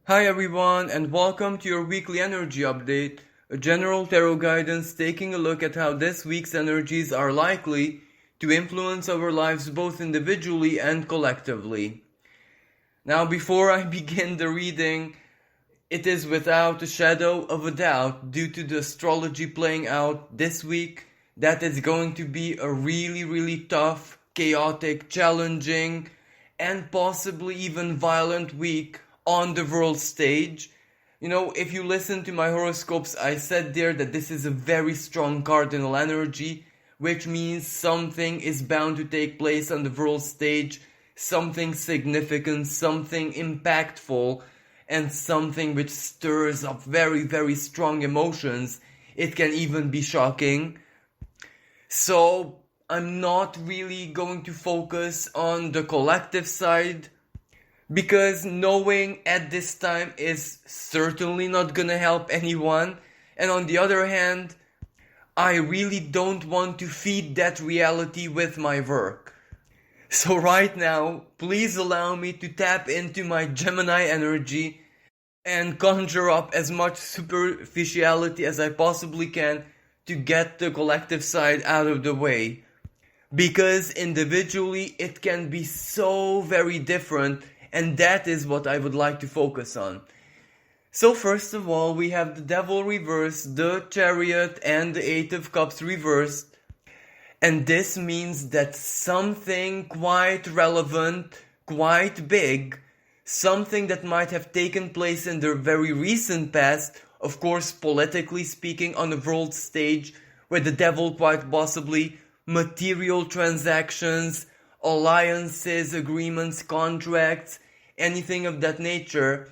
Hi everyone, and welcome to your weekly energy update, a general tarot guidance taking a look at how this week's energies are likely to influence our lives both individually and collectively. Now, before I begin the reading, it is without a shadow of a doubt, due to the astrology playing out this week, that it's going to be a really tough, chaotic, challenging, and possibly even violent week on the world stage. If you listen to my horoscopes, I said there that this is a very strong cardinal energy, which means something is bound to take place on the world stage, something significant, something impactful, and something which stirs up very strong emotions. It can even be shocking. So, I'm not really going to focus on the collective side, because knowing at this time is certainly not gonna help anyone. And on the other hand, I really don't want to feed that reality with my work. So right now, please allow me to tap into my Gemini energy and conjure up as much superficiality as I possibly can to get the collective side out of the way. Because individually it can be so very different, and that is what I would like to focus on. So first of all, we have the Devil reversed, the Chariot, and the Eight of Cups reversed. And this means that something quite relevant, quite big, something that might have taken place in the very recent past, of course politically speaking on the world stage, where the Devil quite possibly material transactions, alliances, agreements, contracts, anything of that nature,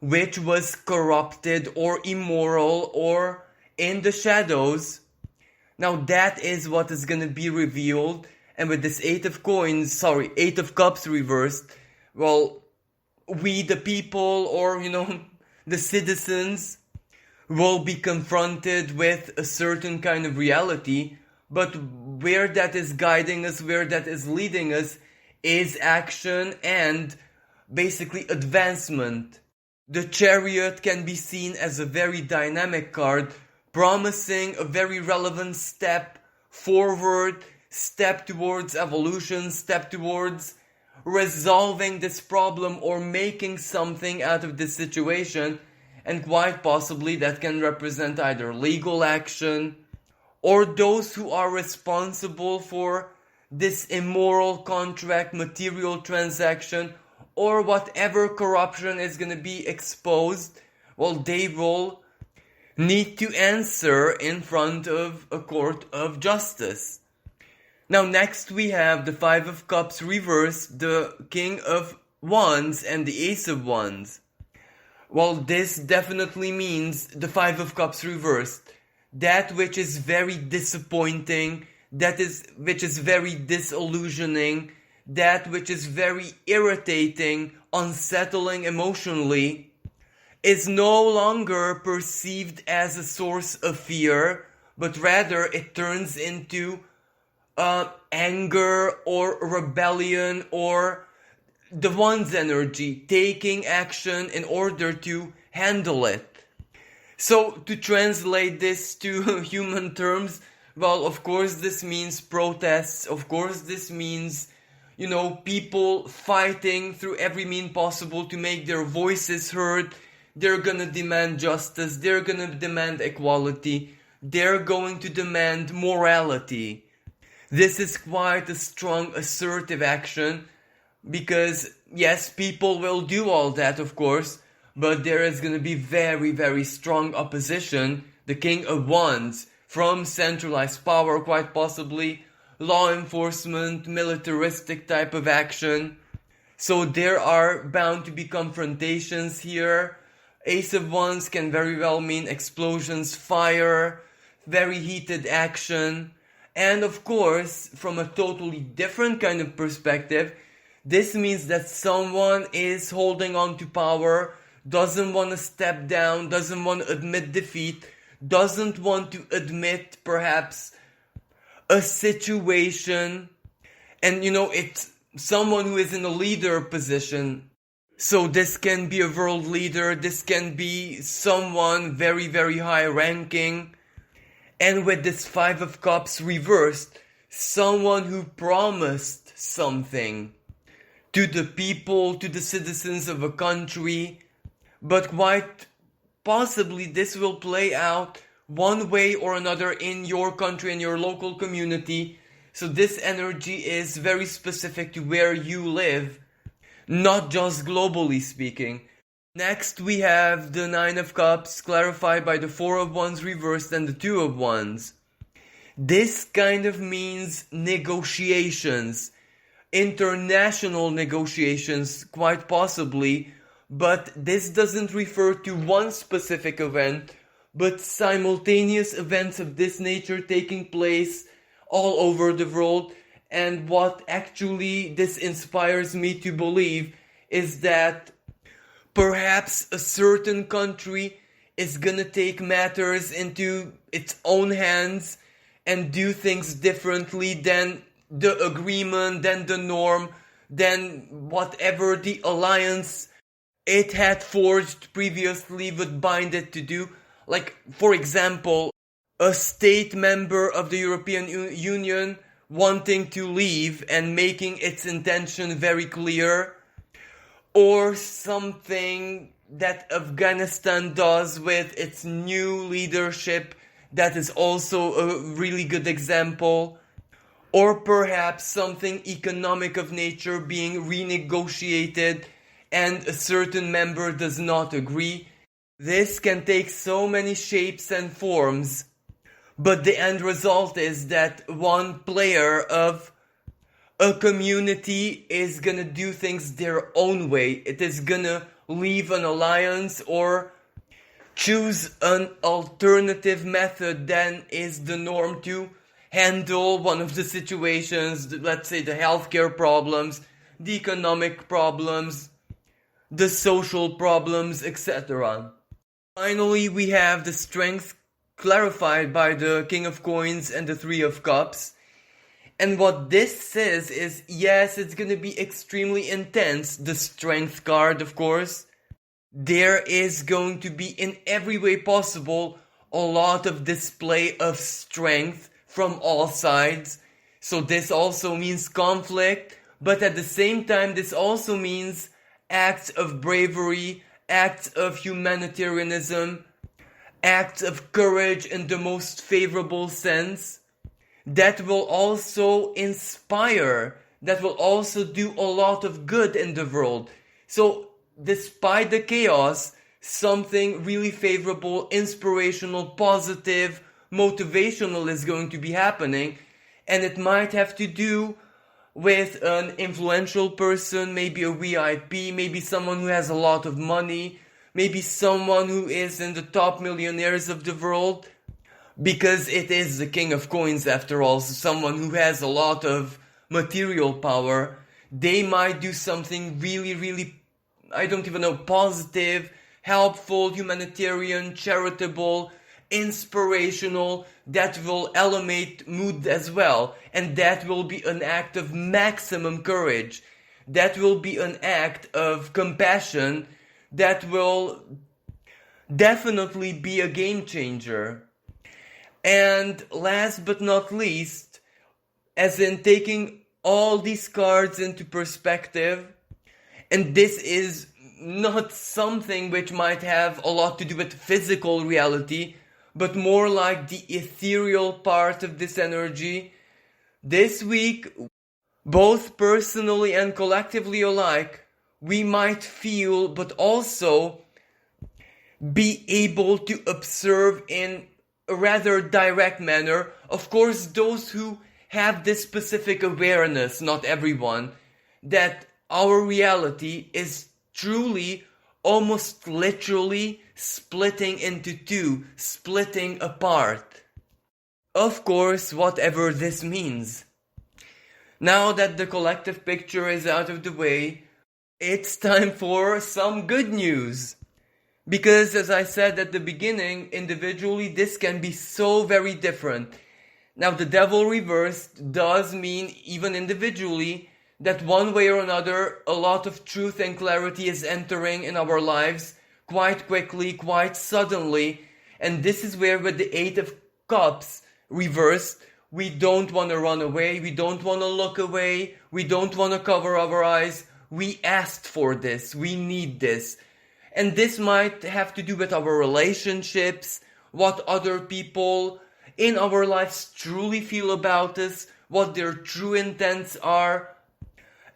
which was corrupted or immoral or in the shadows. Now that is what is going to be revealed, and with this Eight of Cups reversed, well, we the people, or the citizens, will be confronted with a certain kind of reality, but where that is guiding us, where that is leading us, is action and basically advancement. The Chariot can be seen as a very dynamic card, promising a very relevant step forward, step towards evolution, step towards resolving this problem or making something out of this situation, and quite possibly that can represent either legal action or those who are responsible for this immoral contract, material transaction, or whatever corruption is going to be exposed. Well, they will need to answer in front of a court of justice. Now next we have the Five of Cups reversed, the King of Wands, and the Ace of Wands. Well, this definitely means the Five of Cups reversed. That which is very disappointing, which is very disillusioning, that which is very irritating, unsettling emotionally, is no longer perceived as a source of fear, but rather it turns into anger or rebellion, or the one's energy taking action in order to handle it. So to translate this to human terms, well, of course this means protests, of course this means, people fighting through every means possible to make their voices heard. They're gonna demand justice, they're gonna demand equality, they're going to demand morality. This is quite a strong assertive action, because yes, people will do all that, of course, but there is going to be very strong opposition. The King of Wands, from centralized power, quite possibly law enforcement, militaristic type of action. So there are bound to be confrontations here. Ace of Wands can very well mean explosions, fire, very heated action. And of course, from a totally different kind of perspective, this means that someone is holding on to power, doesn't want to step down, doesn't want to admit defeat, doesn't want to admit perhaps a situation. And it's someone who is in a leader position, So this can be a world leader, this can be someone very, very high ranking. And with this Five of Cups reversed, someone who promised something to the people, to the citizens of a country, but quite possibly this will play out one way or another in your country, in your local community. So this energy is very specific to where you live, not just globally speaking. Next we have the Nine of Cups clarified by the Four of Wands reversed and the Two of Wands. This kind of means negotiations, international negotiations quite possibly, but this doesn't refer to one specific event, but simultaneous events of this nature taking place all over the world. And what actually this inspires me to believe is that perhaps a certain country is gonna take matters into its own hands and do things differently than the agreement, than the norm, than whatever the alliance it had forged previously would bind it to do. Like, for example, a state member of the European Union wanting to leave and making its intention very clear, or something that Afghanistan does with its new leadership that is also a really good example, or perhaps something economic of nature being renegotiated and a certain member does not agree. This can take so many shapes and forms, but the end result is that one player of a community is gonna do things their own way. It is gonna leave an alliance or choose an alternative method than is the norm to handle one of the situations, let's say the healthcare problems, the economic problems, the social problems, etc. Finally, we have the Strength clarified by the King of Coins and the Three of Cups. And what this says is, yes, it's gonna be extremely intense, the Strength card, of course. There is going to be, in every way possible, a lot of display of strength from all sides. So this also means conflict, but at the same time, this also means acts of bravery, acts of humanitarianism, acts of courage in the most favorable sense, that will also inspire, that will also do a lot of good in the world. So despite the chaos, something really favorable, inspirational, positive, motivational is going to be happening, and it might have to do with an influential person, maybe a VIP, maybe someone who has a lot of money, maybe someone who is in the top millionaires of the world, because it is the King of Coins after all, so someone who has a lot of material power. They might do something really, really, I don't even know, positive, helpful, humanitarian, charitable, inspirational, that will elevate mood as well. And that will be an act of maximum courage. That will be an act of compassion. That will definitely be a game changer. And last but not least, as in taking all these cards into perspective, and this is not something which might have a lot to do with physical reality, but more like the ethereal part of this energy. This week, both personally and collectively alike, we might feel but also be able to observe in a rather direct manner. Of course, those who have this specific awareness, not everyone, that our reality is truly, almost literally splitting into two, splitting apart. Of course, whatever this means. Now that the collective picture is out of the way, it's time for some good news. Because as I said at the beginning, individually this can be so very different. Now the Devil reversed does mean, even individually, that one way or another, a lot of truth and clarity is entering in our lives quite quickly, quite suddenly. And this is where, with the Eight of Cups reversed, we don't want to run away, we don't want to look away, we don't want to cover our eyes. We asked for this, we need this. And this might have to do with our relationships, what other people in our lives truly feel about us, what their true intents are.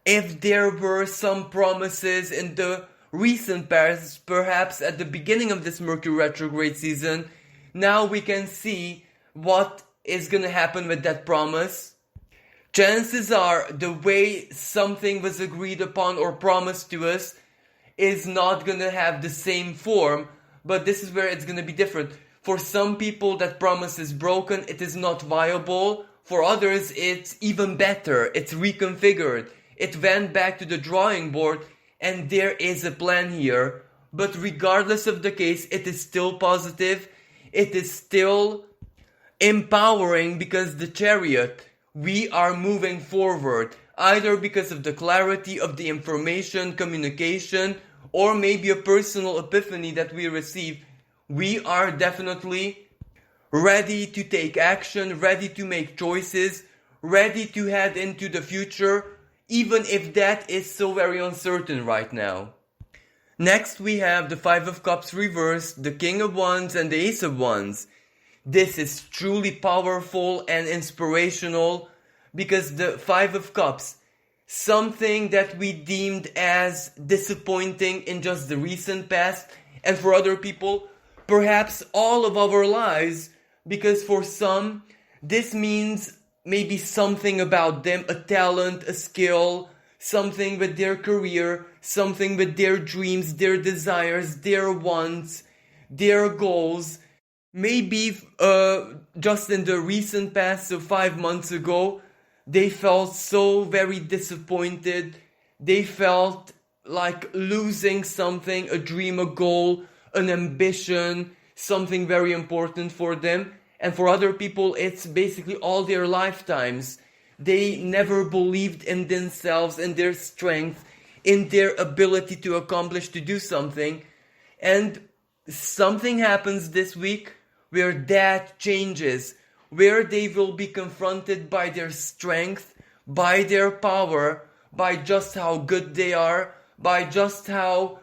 If there were some promises in the recent past, perhaps at the beginning of this Mercury retrograde season, now we can see what is going to happen with that promise. Chances are the way something was agreed upon or promised to us is not going to have the same form, but this is where it's going to be different. For some people, that promise is broken, it is not viable. For others, it's even better, it's reconfigured. It went back to the drawing board, and there is a plan here. But regardless of the case, it is still positive. It is still empowering, because the Chariot, we are moving forward, either because of the clarity of the information, communication, or maybe a personal epiphany that we receive. We are definitely ready to take action, ready to make choices, ready to head into the future, even if that is so very uncertain right now. Next we have the Five of Cups reversed, the King of Wands and the Ace of Wands. This is truly powerful and inspirational, because the Five of Cups, something that we deemed as disappointing in just the recent past, and for other people, perhaps all of our lives, because for some, this means maybe something about them, a talent, a skill, something with their career, something with their dreams, their desires, their wants, their goals. Maybe just in the recent past, so 5 months ago, they felt so very disappointed. They felt like losing something, a dream, a goal, an ambition, something very important for them. And for other people, it's basically all their lifetimes. They never believed in themselves, in their strength, in their ability to accomplish, to do something. And something happens this week where that changes, where they will be confronted by their strength, by their power, by just how good they are, by just how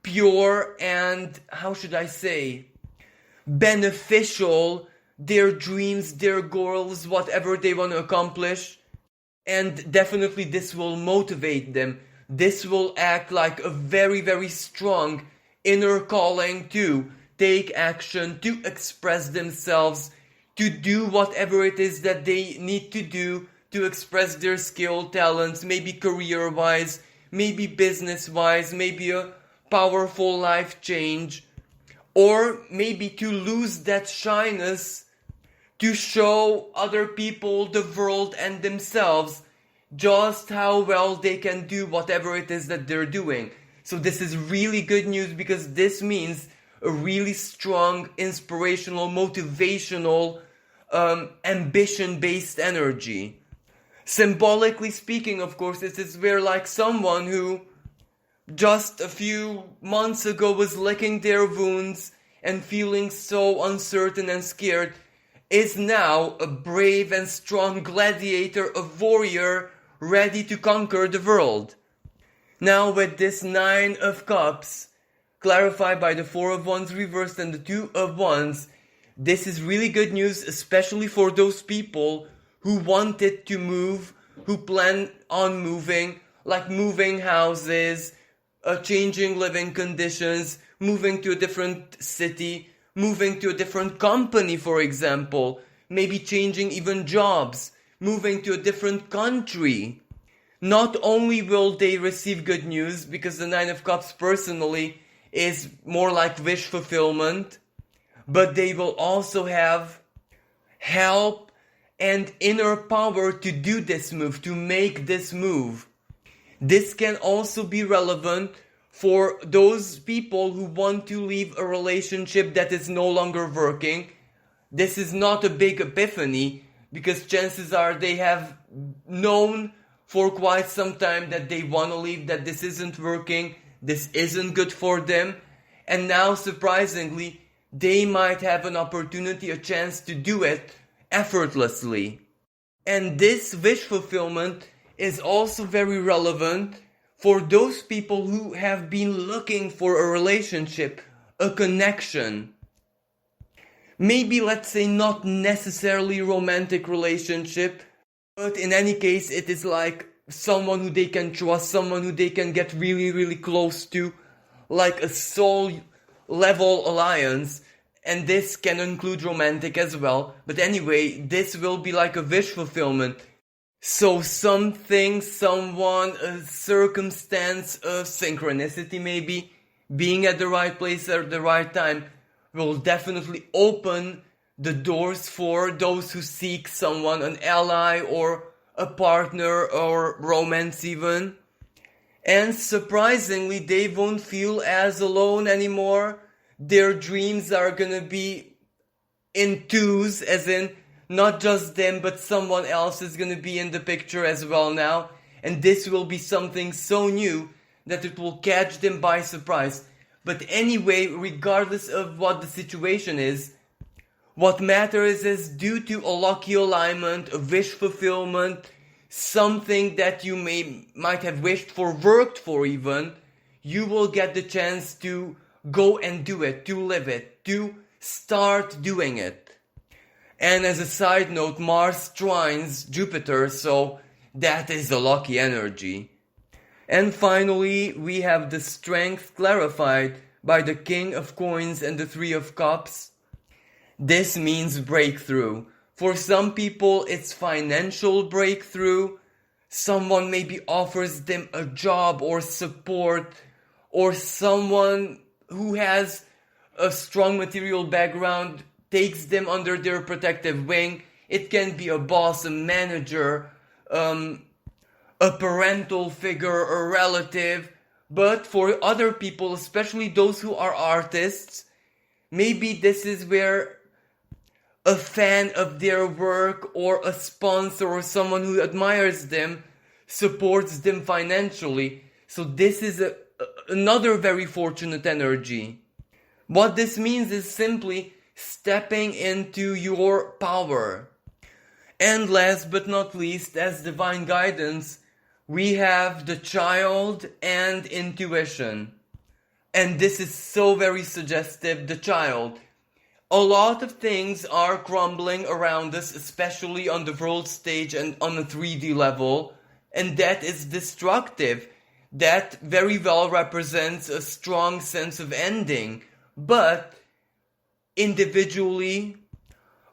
pure and, how should I say, beneficial their dreams, their goals, whatever they want to accomplish. And definitely this will motivate them. This will act like a very, very strong inner calling to take action, to express themselves, to do whatever it is that they need to do to express their skill, talents, maybe career-wise, maybe business-wise, maybe a powerful life change, or maybe to lose that shyness, to show other people, the world, and themselves just how well they can do whatever it is that they're doing. So this is really good news, because this means a really strong, inspirational, motivational, ambition-based energy. Symbolically speaking, of course, this is where like someone who just a few months ago was licking their wounds and feeling so uncertain and scared is now a brave and strong gladiator, a warrior, ready to conquer the world. Now with this Nine of Cups, clarified by the Four of Wands reversed and the Two of Wands, this is really good news, especially for those people who wanted to move, who plan on moving, like moving houses, changing living conditions, moving to a different city, moving to a different company, for example, maybe changing even jobs, moving to a different country. Not only will they receive good news, because the Nine of Cups personally is more like wish fulfillment, but they will also have help and inner power to do this move, to make this move. This can also be relevant for those people who want to leave a relationship that is no longer working. This is not a big epiphany, because chances are they have known for quite some time that they want to leave, that this isn't working, this isn't good for them, and now surprisingly they might have an opportunity, a chance to do it effortlessly. And this wish fulfillment is also very relevant for those people who have been looking for a relationship, a connection. Maybe, let's say, not necessarily romantic relationship, but in any case it is like someone who they can trust, someone who they can get really, really close to, like a soul level alliance. And this can include romantic as well. But anyway, this will be like a wish fulfillment. So something, someone, a circumstance, a synchronicity maybe, being at the right place at the right time will definitely open the doors for those who seek someone, an ally or a partner or romance even. And surprisingly, they won't feel as alone anymore. Their dreams are gonna be in twos, as in not just them, but someone else is gonna be in the picture as well now. And this will be something so new that it will catch them by surprise. But anyway, regardless of what the situation is, what matters is, due to a lucky alignment, a wish fulfillment, something that you might have wished for, worked for even, you will get the chance to go and do it, to live it, to start doing it. And as a side note, Mars trines Jupiter, so that is a lucky energy. And finally, we have the strength clarified by the King of Coins and the Three of Cups. This means breakthrough. For some people, it's financial breakthrough. Someone maybe offers them a job or support, or someone who has a strong material background takes them under their protective wing. It can be a boss, a manager, a parental figure, a relative. But for other people, especially those who are artists, maybe this is where a fan of their work or a sponsor or someone who admires them supports them financially. So this is another very fortunate energy. What this means is simply stepping into your power. And last but not least, as divine guidance, we have the child and intuition. And this is so very suggestive, the child. A lot of things are crumbling around us, especially on the world stage and on a 3D level, and that is destructive. That very well represents a strong sense of ending. But individually,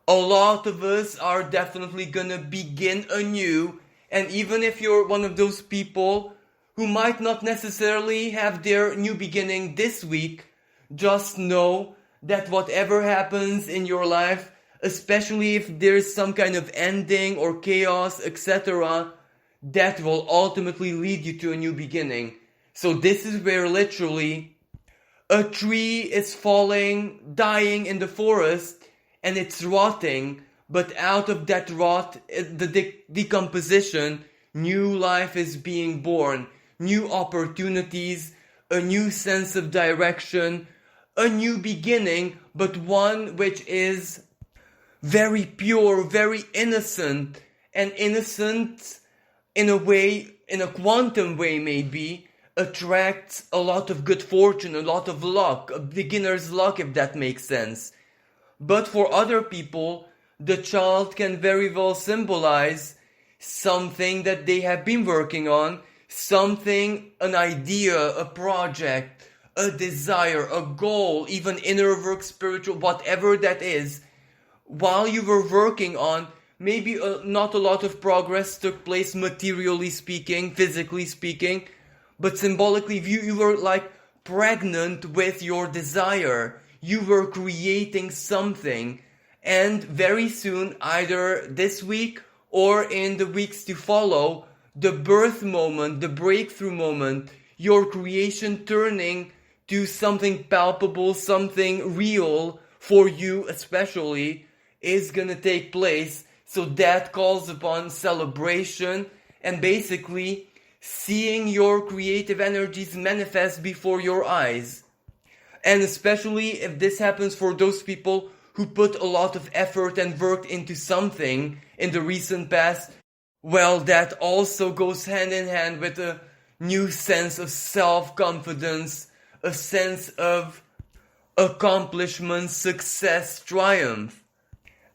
a lot of us are definitely gonna begin anew. And even if you're one of those people who might not necessarily have their new beginning this week, just know that whatever happens in your life, especially if there's some kind of ending or chaos, etc., that will ultimately lead you to a new beginning. So this is where literally a tree is falling, dying in the forest, and it's rotting, but out of that rot, the decomposition, new life is being born, new opportunities, a new sense of direction, a new beginning, but one which is very pure, very innocent, and innocent in a way, in a quantum way maybe, attracts a lot of good fortune, a lot of luck, a beginner's luck, if that makes sense. But for other people, the child can very well symbolize something that they have been working on, something, an idea, a project, a desire, a goal, even inner work, spiritual, whatever that is. While you were working on, maybe not a lot of progress took place materially speaking, physically speaking, but symbolically you were like pregnant with your desire. You were creating something. And very soon, either this week or in the weeks to follow, the birth moment, the breakthrough moment, your creation turning to something palpable, something real for you especially, is gonna take place. So that calls upon celebration and basically seeing your creative energies manifest before your eyes. And especially if this happens for those people who put a lot of effort and work into something in the recent past, well, that also goes hand in hand with a new sense of self-confidence, a sense of accomplishment, success, triumph.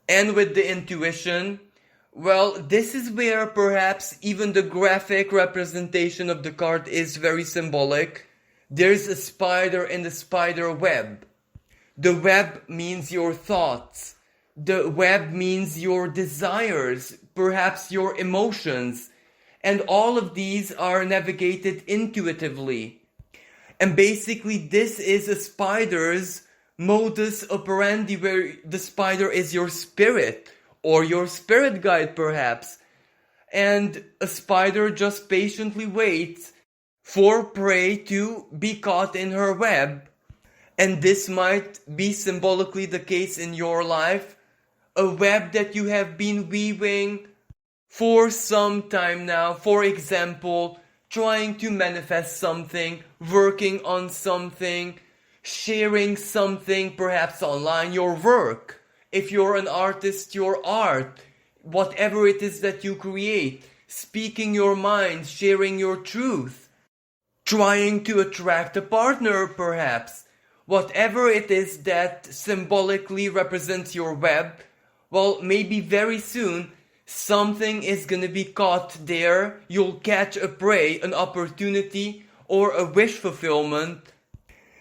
And with the intuition, well, this is where perhaps even the graphic representation of the card is very symbolic. There's a spider in the spider web. The web means your thoughts. The web means your desires, perhaps your emotions. And all of these are navigated intuitively. And basically this is a spider's modus operandi, where the spider is your spirit or your spirit guide perhaps. And a spider just patiently waits for prey to be caught in her web. And this might be symbolically the case in your life. A web that you have been weaving for some time now. For example, trying to manifest something, working on something, sharing something perhaps online, your work. If you're an artist, your art, whatever it is that you create, speaking your mind, sharing your truth, trying to attract a partner perhaps. Whatever it is that symbolically represents your web, well, maybe very soon something is gonna be caught there. You'll catch a prey, an opportunity, or a wish fulfillment.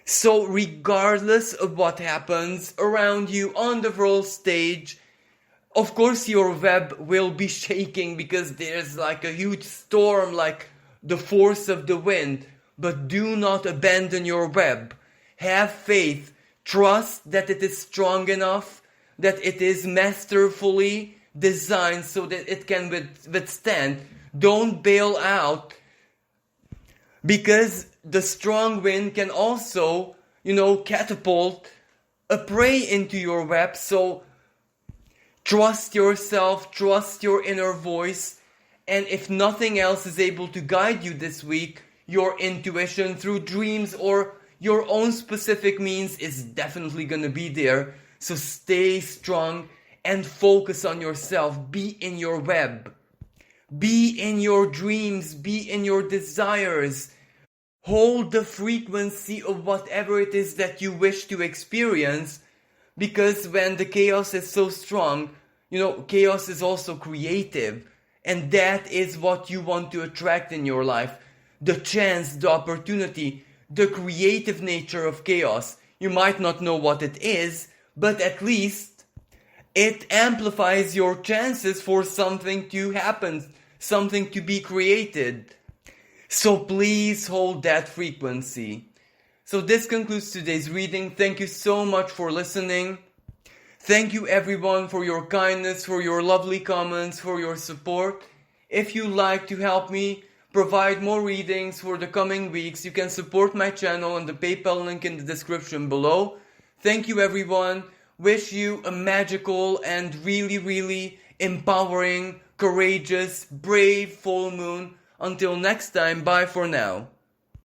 So regardless of what happens around you on the world stage, of course your web will be shaking because there's like a huge storm, like the force of the wind. But do not abandon your web. Have faith. Trust that it is strong enough, that it is masterfully designed so that it can withstand. Don't bail out, because the strong wind can also, catapult a prey into your web. So trust yourself, trust your inner voice, and if nothing else is able to guide you this week, your intuition through dreams or your own specific means is definitely gonna be there. So stay strong and focus on yourself. Be in your web. Be in your dreams. Be in your desires. Hold the frequency of whatever it is that you wish to experience, because when the chaos is so strong, chaos is also creative, and that is what you want to attract in your life. The chance, the opportunity, the creative nature of chaos. You might not know what it is, but at least it amplifies your chances for something to happen, something to be created. So please hold that frequency. So this concludes today's reading. Thank you so much for listening. Thank you everyone for your kindness, for your lovely comments, for your support. If you'd like to help me provide more readings for the coming weeks, you can support my channel on the PayPal link in the description below. Thank you everyone. Wish you a magical and really, really empowering, courageous, brave full moon. Until next time, bye for now.